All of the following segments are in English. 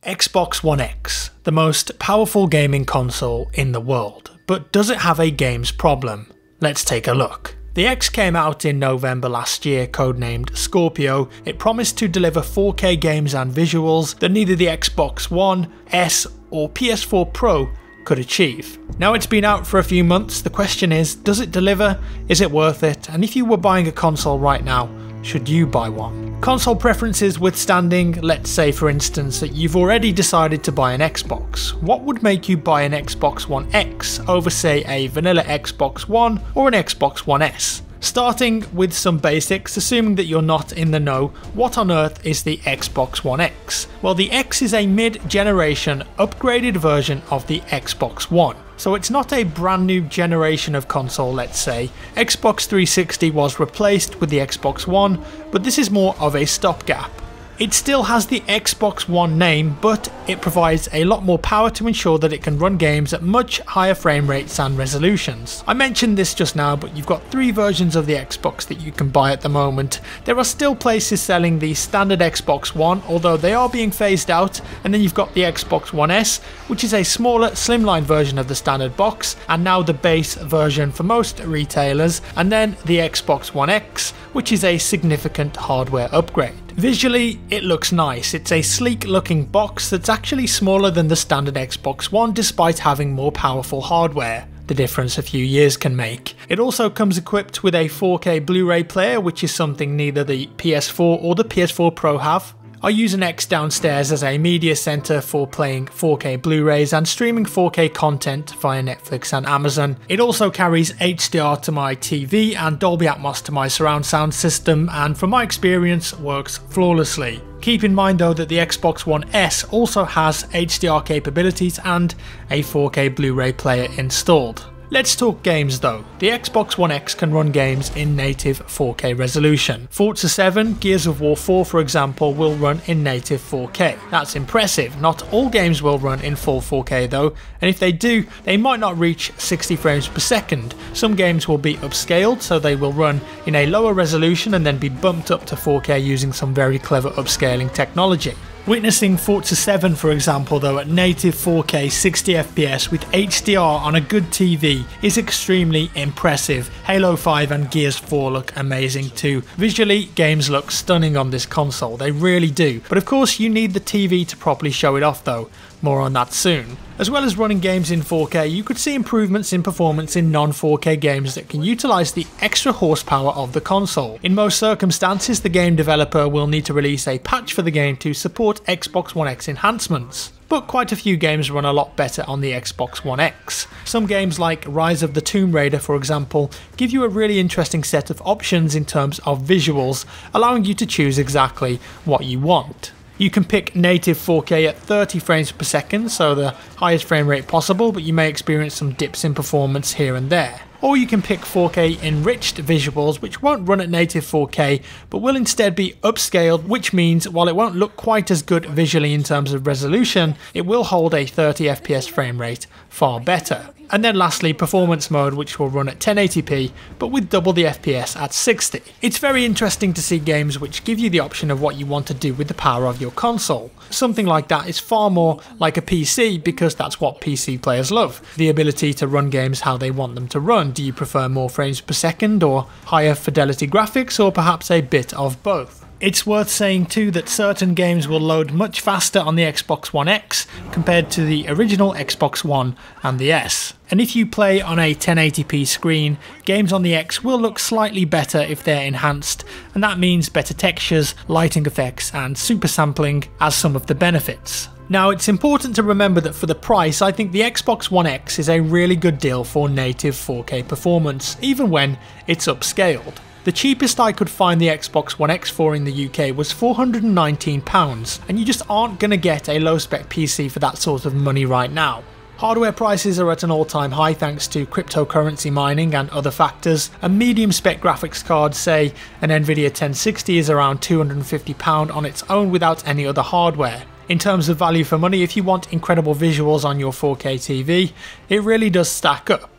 Xbox One X, the most powerful gaming console in the world, but does it have a games problem? Let's take a look. The X came out in November last year, codenamed Scorpio. It promised to deliver 4K games and visuals that neither the Xbox One, S or PS4 Pro could achieve. Now it's been out for a few months, the question is, does it deliver? Is it worth it? And if you were buying a console right now, should you buy one? Console preferences withstanding, let's say for instance that you've already decided to buy an Xbox. What would make you buy an Xbox One X over say a vanilla Xbox One or an Xbox One S? Starting with some basics, assuming that you're not in the know, what on earth is the Xbox One X? Well, the X is a mid-generation upgraded version of the Xbox One. So it's not a brand new generation of console, let's say. Xbox 360 was replaced with the Xbox One, but this is more of a stopgap. It still has the Xbox One name, but it provides a lot more power to ensure that it can run games at much higher frame rates and resolutions. I mentioned this just now, but you've got 3 versions of the Xbox that you can buy at the moment. There are still places selling the standard Xbox One, although they are being phased out, and then you've got the Xbox One S, which is a smaller, slimline version of the standard box, and now the base version for most retailers, and then the Xbox One X, which is a significant hardware upgrade. Visually, it looks nice. It's a sleek looking box that's actually smaller than the standard Xbox One despite having more powerful hardware. The difference a few years can make. It also comes equipped with a 4K Blu-ray player, which is something neither the PS4 or the PS4 Pro have. I use an X downstairs as a media center for playing 4K Blu-rays and streaming 4K content via Netflix and Amazon. It also carries HDR to my TV and Dolby Atmos to my surround sound system, and from my experience works flawlessly. Keep in mind though that the Xbox One S also has HDR capabilities and a 4K Blu-ray player installed. Let's talk games though. The Xbox One X can run games in native 4K resolution. Forza 7, Gears of War 4 for example will run in native 4K. That's impressive. Not all games will run in full 4K though, and if they do, they might not reach 60 frames per second. Some games will be upscaled, so they will run in a lower resolution and then be bumped up to 4K using some very clever upscaling technology. Witnessing Forza 7 for example though at native 4K 60 FPS with HDR on a good TV is extremely impressive. Halo 5 and Gears 4 look amazing too. Visually, games look stunning on this console, they really do. But of course you need the TV to properly show it off though. More on that soon. As well as running games in 4K, you could see improvements in performance in non-4K games that can utilise the extra horsepower of the console. In most circumstances, the game developer will need to release a patch for the game to support Xbox One X enhancements. But quite a few games run a lot better on the Xbox One X. Some games like Rise of the Tomb Raider for example give you a really interesting set of options in terms of visuals, allowing you to choose exactly what you want. You can pick native 4K at 30 frames per second, so the highest frame rate possible, but you may experience some dips in performance here and there. Or you can pick 4K enriched visuals, which won't run at native 4K, but will instead be upscaled, which means while it won't look quite as good visually in terms of resolution, it will hold a 30 FPS frame rate far better. And then lastly, performance mode, which will run at 1080p but with double the FPS at 60. It's very interesting to see games which give you the option of what you want to do with the power of your console. Something like that is far more like a PC because that's what PC players love. The ability to run games how they want them to run. Do you prefer more frames per second or higher fidelity graphics, or perhaps a bit of both? It's worth saying too that certain games will load much faster on the Xbox One X compared to the original Xbox One and the S. And if you play on a 1080p screen, games on the X will look slightly better if they're enhanced, and that means better textures, lighting effects and super sampling as some of the benefits. Now it's important to remember that for the price, I think the Xbox One X is a really good deal for native 4K performance, even when it's upscaled. The cheapest I could find the Xbox One X for in the UK was £419, and you just aren't going to get a low spec PC for that sort of money right now. Hardware prices are at an all-time high thanks to cryptocurrency mining and other factors. A medium spec graphics card, say an Nvidia 1060, is around £250 on its own without any other hardware. In terms of value for money, if you want incredible visuals on your 4K TV, it really does stack up.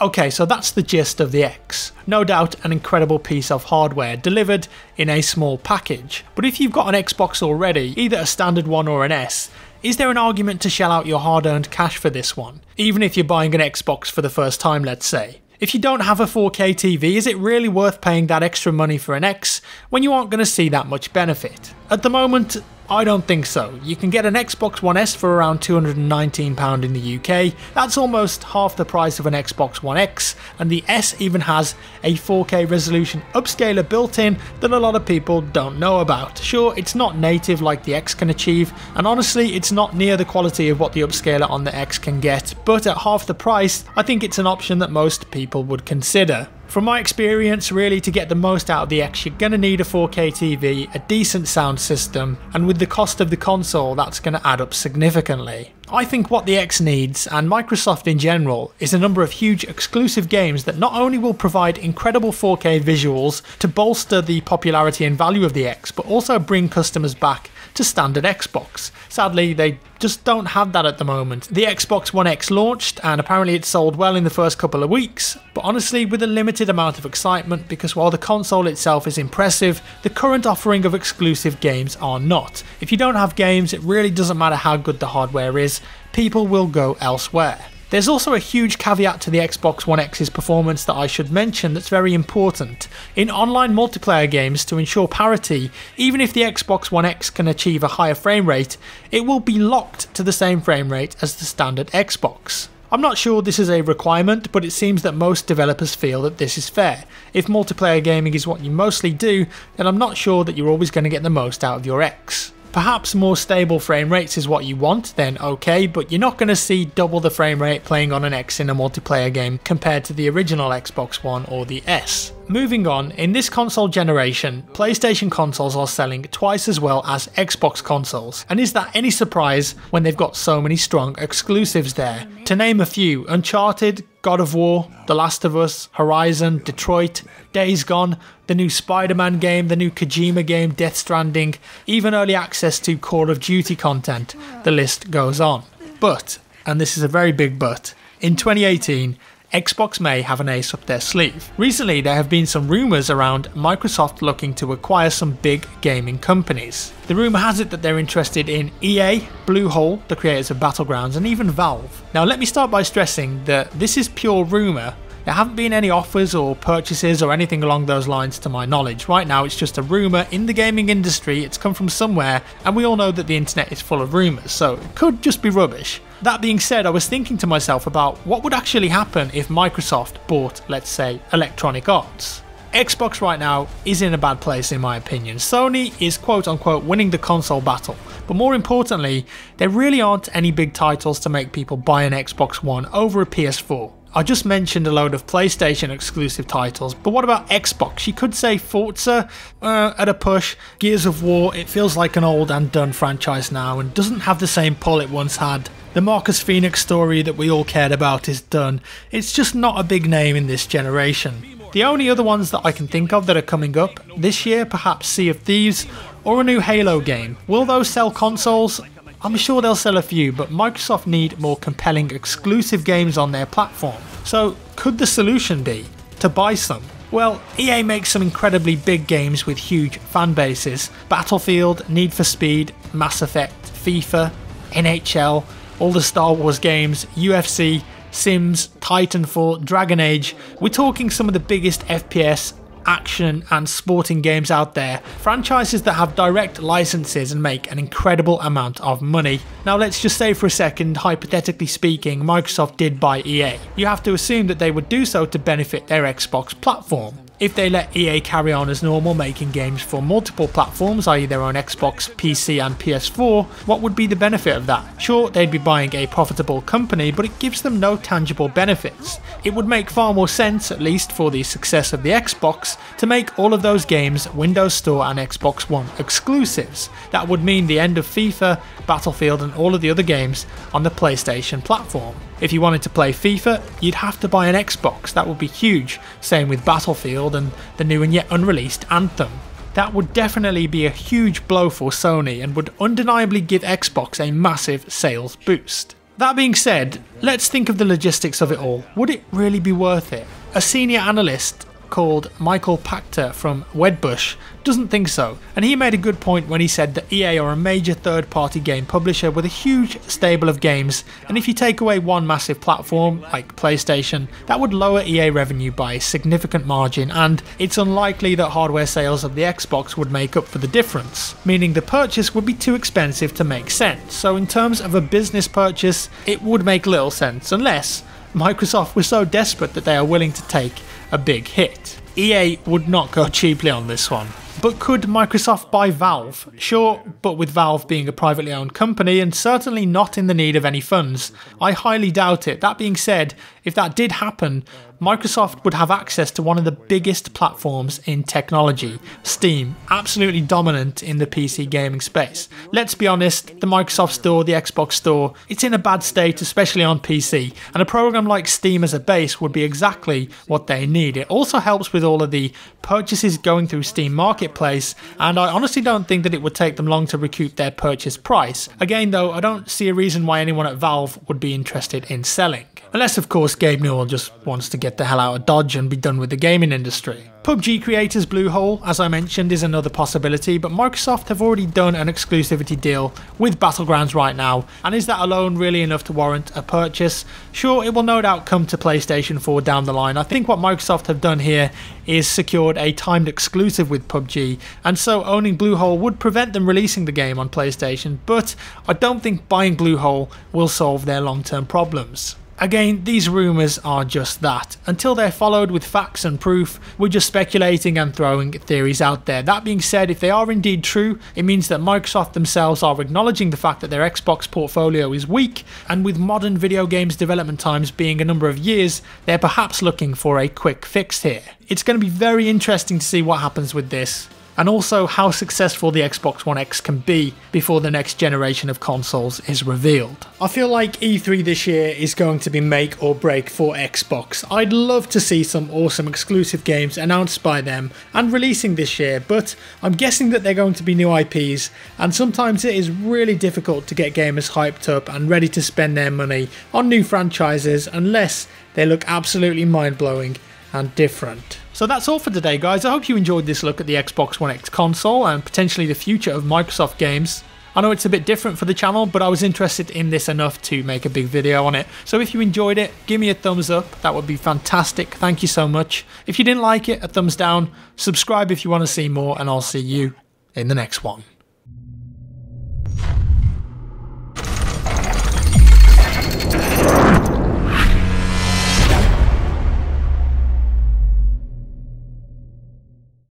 Okay, so that's the gist of the X. No doubt an incredible piece of hardware delivered in a small package. But if you've got an Xbox already, either a standard one or an S, Is there an argument to shell out your hard-earned cash for this one, even if you're buying an Xbox for the first time, let's say? If you don't have a 4K TV, is it really worth paying that extra money for an X when you aren't going to see that much benefit? At the moment, I don't think so. You can get an Xbox One S for around £219 in the UK, that's almost half the price of an Xbox One X, and the S even has a 4K resolution upscaler built in that a lot of people don't know about. Sure, it's not native like the X can achieve, and honestly it's not near the quality of what the upscaler on the X can get, but at half the price, I think it's an option that most people would consider. From my experience, really, to get the most out of the X, you're going to need a 4K TV, a decent sound system, and with the cost of the console, that's going to add up significantly. I think what the X needs, and Microsoft in general, is a number of huge exclusive games that not only will provide incredible 4K visuals to bolster the popularity and value of the X, but also bring customers back to standard Xbox. Sadly, they just don't have that at the moment. The Xbox One X launched, and apparently it sold well in the first couple of weeks, but honestly with a limited amount of excitement, because while the console itself is impressive, the current offering of exclusive games are not. If you don't have games, it really doesn't matter how good the hardware is, people will go elsewhere. There's also a huge caveat to the Xbox One X's performance that I should mention that's very important. In online multiplayer games, to ensure parity, even if the Xbox One X can achieve a higher frame rate, it will be locked to the same frame rate as the standard Xbox. I'm not sure this is a requirement, but it seems that most developers feel that this is fair. If multiplayer gaming is what you mostly do, then I'm not sure that you're always going to get the most out of your X. Perhaps more stable frame rates is what you want, then okay, but you're not going to see double the frame rate playing on an X in a multiplayer game compared to the original Xbox One or the S. Moving on, in this console generation, PlayStation consoles are selling twice as well as Xbox consoles, and is that any surprise when they've got so many strong exclusives there? To name a few, Uncharted, God of War, The Last of Us, Horizon, Detroit, Days Gone, the new Spider-Man game, the new Kojima game, Death Stranding, even early access to Call of Duty content, the list goes on. But, and this is a very big but, in 2018, Xbox may have an ace up their sleeve. Recently there have been some rumours around Microsoft looking to acquire some big gaming companies. The rumour has it that they're interested in EA, Bluehole, the creators of Battlegrounds, and even Valve. Now let me start by stressing that this is pure rumour. There haven't been any offers or purchases or anything along those lines to my knowledge. Right now it's just a rumour in the gaming industry, it's come from somewhere, and we all know that the internet is full of rumours, so it could just be rubbish. That being said, I was thinking to myself about what would actually happen if Microsoft bought, let's say, Electronic Arts. Xbox right now is in a bad place in my opinion. Sony is quote unquote winning the console battle, but more importantly, there really aren't any big titles to make people buy an Xbox One over a PS4. I just mentioned a load of PlayStation exclusive titles, but what about Xbox? You could say Forza, at a push. Gears of War, it feels like an old and done franchise now and doesn't have the same pull it once had. The Marcus Phoenix story that we all cared about is done. It's just not a big name in this generation. The only other ones that I can think of that are coming up this year, perhaps Sea of Thieves or a new Halo game. Will those sell consoles? I'm sure they'll sell a few, but Microsoft need more compelling exclusive games on their platform. So could the solution be to buy some? Well, EA makes some incredibly big games with huge fan bases. Battlefield, Need for Speed, Mass Effect, FIFA, NHL, all the Star Wars games, UFC, Sims, Titanfall, Dragon Age. We're talking some of the biggest FPS, action and sporting games out there, franchises that have direct licenses and make an incredible amount of money. Now let's just say for a second, hypothetically speaking, Microsoft did buy EA. You have to assume that they would do so to benefit their Xbox platform. If they let EA carry on as normal making games for multiple platforms, i.e. their own Xbox, PC and PS4, what would be the benefit of that? Sure, they'd be buying a profitable company, but it gives them no tangible benefits. It would make far more sense, at least for the success of the Xbox, to make all of those games Windows Store and Xbox One exclusives. That would mean the end of FIFA, Battlefield and all of the other games on the PlayStation platform. If you wanted to play FIFA, you'd have to buy an Xbox, that would be huge. Same with Battlefield and the new and yet unreleased Anthem. That would definitely be a huge blow for Sony and would undeniably give Xbox a massive sales boost. That being said, let's think of the logistics of it all. Would it really be worth it? A senior analyst called Michael Pachter from Wedbush doesn't think so, and he made a good point when he said that EA are a major third-party game publisher with a huge stable of games, and if you take away one massive platform like PlayStation, that would lower EA revenue by a significant margin, and it's unlikely that hardware sales of the Xbox would make up for the difference, meaning the purchase would be too expensive to make sense. So in terms of a business purchase, it would make little sense unless Microsoft was so desperate that they are willing to take a big hit. EA would not go cheaply on this one. But could Microsoft buy Valve? Sure, but with Valve being a privately owned company and certainly not in the need of any funds, I highly doubt it. That being said, if that did happen, Microsoft would have access to one of the biggest platforms in technology, Steam, absolutely dominant in the PC gaming space. Let's be honest, the Microsoft Store, the Xbox Store, it's in a bad state, especially on PC, and a program like Steam as a base would be exactly what they need. It also helps with all of the purchases going through Steam Marketplace, and I honestly don't think that it would take them long to recoup their purchase price. Again though, I don't see a reason why anyone at Valve would be interested in selling. Unless of course Gabe Newell just wants to get the hell out of Dodge and be done with the gaming industry. PUBG creators Bluehole, as I mentioned, is another possibility, but Microsoft have already done an exclusivity deal with Battlegrounds right now, and is that alone really enough to warrant a purchase? Sure, it will no doubt come to PlayStation 4 down the line. I think what Microsoft have done here is secured a timed exclusive with PUBG, and so owning Bluehole would prevent them releasing the game on PlayStation, but I don't think buying Bluehole will solve their long-term problems. Again, these rumours are just that. Until they're followed with facts and proof, we're just speculating and throwing theories out there. That being said, if they are indeed true, it means that Microsoft themselves are acknowledging the fact that their Xbox portfolio is weak, and with modern video games development times being a number of years, they're perhaps looking for a quick fix here. It's going to be very interesting to see what happens with this, and also how successful the Xbox One X can be before the next generation of consoles is revealed. I feel like E3 this year is going to be make or break for Xbox. I'd love to see some awesome exclusive games announced by them and releasing this year, but I'm guessing that they're going to be new IPs, and sometimes it is really difficult to get gamers hyped up and ready to spend their money on new franchises unless they look absolutely mind-blowing and different. So that's all for today guys. I hope you enjoyed this look at the Xbox One X console and potentially the future of Microsoft games. I know it's a bit different for the channel, but I was interested in this enough to make a big video on it. So if you enjoyed it, give me a thumbs up, that would be fantastic. Thank you so much. If you didn't like it, a thumbs down. Subscribe if you want to see more, and I'll see you in the next one.